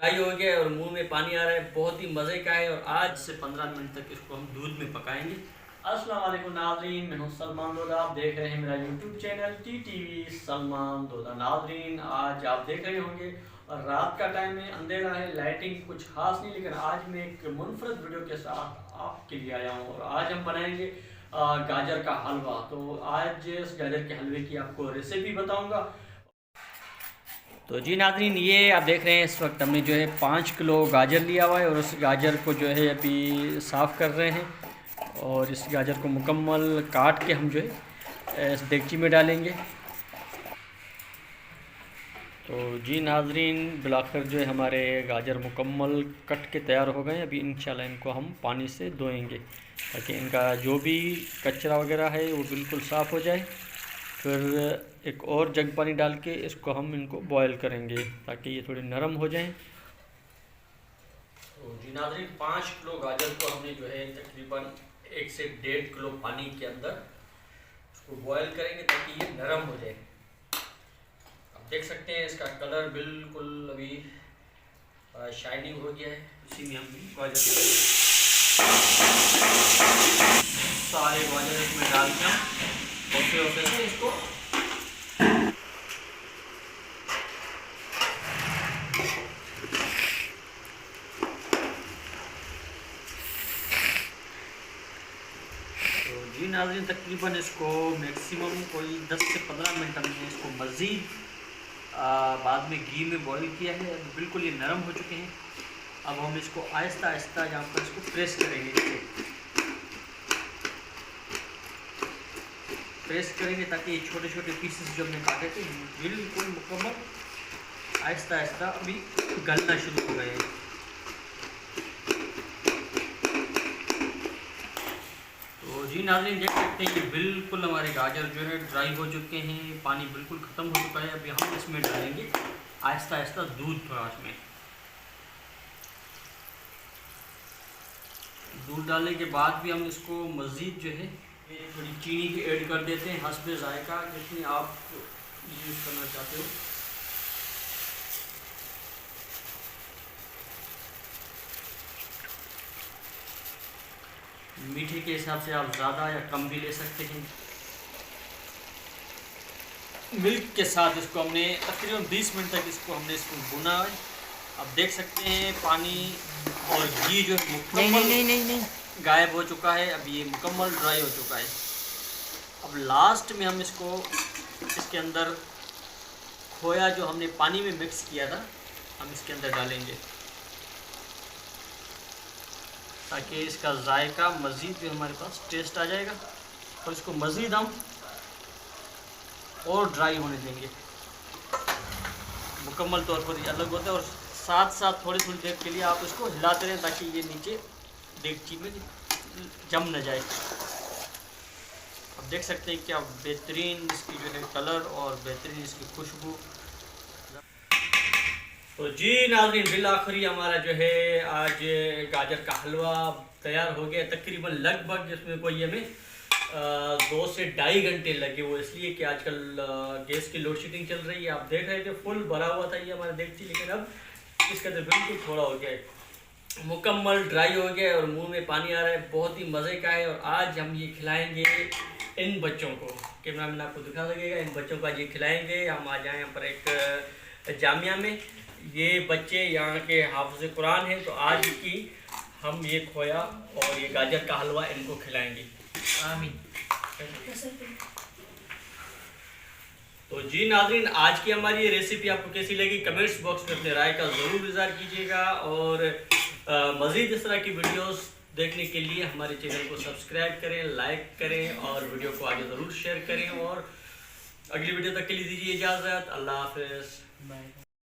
Fry हो गया और मुंह में पानी आ रहा है, बहुत ही मज़े का है। और आज से 15 मिनट तक इसको हम दूध में पकाएंगे। अस्सलाम वालेकुम नाज़रीन, मैं हूं सलमान दोदा। आप देख रहे हैं मेरा YouTube channel TTV Salman Doda. नाज़रीन, आज आप देख रहे होंगे और रात का टाइम है, अंधेरा है, लाइटिंग कुछ खास नहीं, लेकिन आज मैं एक मुनफरद वीडियो के साथ आपके लिए आया हूँ और आज हम बनाएंगे गाजर का हलवा। तो आज इस गाजर के हलवे की आपको रेसिपी बताऊँगा। तो जी नाज़रीन, ये आप देख रहे हैं इस वक्त हमने जो है 5 किलो गाजर लिया हुआ है और उस गाजर को जो है अभी साफ़ कर रहे हैं और इस गाजर को मुकम्मल काट के हम जो है इस देगची में डालेंगे। तो जी नाज़रीन, बिलाखिर जो है हमारे गाजर मुकम्मल कट के तैयार हो गए। अभी इंशाल्लाह इनको हम पानी से धोएंगे ताकि इनका जो भी कचरा वगैरह है वो बिल्कुल साफ़ हो जाए। फिर एक और जग पानी डाल के इसको हम इनको बॉयल करेंगे ताकि ये थोड़े नरम हो जाएं। तो जी नाज़रीन, 5 किलो गाजर को हमने जो है तकरीबन 1 से 1.5 किलो पानी के अंदर इसको बॉयल करेंगे ताकि ये नरम हो जाए। आप देख सकते हैं इसका कलर बिल्कुल अभी शाइनिंग हो गया है। इसी में हम गाजर सारे गाजर इसमें डाल के होते से इसको तो जी नाज़रीन, तकरीबन इसको मैक्सिमम कोई 10 से 15 मिनट हमने इसको मज़ीद बाद में घी में बॉईल किया है। बिल्कुल ये नरम हो चुके हैं। अब हम इसको आहिस्ता आहिस्ता यहाँ पर इसको प्रेस करेंगे, ताकि ये छोटे छोटे पीसेस जो हमने काटे थे बिल्कुल मुकम्मल आहिस्ता आहिस्ता अभी गलना शुरू हो गए हैं। तो जी नाज़रीन, देख सकते हैं कि बिल्कुल हमारे गाजर जो है ड्राई हो चुके हैं, पानी बिल्कुल ख़त्म हो चुका है। अभी हम इसमें डालेंगे आहिस्ता आहिस्ता दूध। थोड़ा इसमें दूध डालने के बाद भी हम इसको मज़ीद जो है थोड़ी चीनी भी ऐड कर देते हैं हस्बे जायका, जितनी आप यूज़ करना चाहते हो। मीठे के हिसाब से आप ज़्यादा या कम भी ले सकते हैं। मिल्क के साथ इसको हमने तकरीबन 20 मिनट तक इसको भुना है। अब देख सकते हैं पानी और घी जो मुकम्मल गायब हो चुका है। अब ये मुकम्मल ड्राई हो चुका है। अब लास्ट में हम इसको इसके अंदर खोया जो हमने पानी में मिक्स किया था हम इसके अंदर डालेंगे ताकि इसका जायका मज़ीद जो हमारे पास टेस्ट आ जाएगा। और इसको मज़ीद हम और ड्राई होने देंगे, मुकम्मल तौर पर ये अलग होता है। और साथ साथ थोड़ी थोड़ी देर के लिए आप इसको हिलाते रहें ताकि ये नीचे देगची में जम न जाए। अब देख सकते हैं क्या बेहतरीन इसकी जो है कलर और बेहतरीन इसकी खुशबू। तो जी नाज़रीन, बिल आखिरी हमारा जो है आज गाजर का हलवा तैयार हो गया। तकरीबन लगभग जिसमें कोई हमें 2 से 2.5 घंटे लगे। वो इसलिए कि आजकल गैस की लोड शेडिंग चल रही है। आप देख रहे थे फुल भरा हुआ था ये हमारा देगची, लेकिन अब इसका तो बिल्कुल थोड़ा हो गया है, मुकम्मल ड्राई हो गया और मुंह में पानी आ रहा है, बहुत ही मज़े का है। और आज हम ये खिलाएंगे इन बच्चों को, कैमरा मैन आपको दिखा सकेगा, इन बच्चों को आज ये खिलाएंगे। हम आ जाए यहाँ पर एक जामिया में, ये बच्चे यहाँ के हाफ़िज़ कुरान हैं, तो आज की हम ये खोया और ये गाजर का हलवा इनको खिलाएंगे। आमीन। तो जी नाज़रीन, आज की हमारी ये रेसिपी आपको कैसी लगी कमेंट्स बॉक्स में अपने राय का ज़रूर इज़हार कीजिएगा। और मज़ीद इस तरह की वीडियोस देखने के लिए हमारे चैनल को सब्सक्राइब करें, लाइक करें और वीडियो को आगे ज़रूर शेयर करें। और अगली वीडियो तक के लिए दीजिए इजाज़त। अल्लाह हाफ़िज़।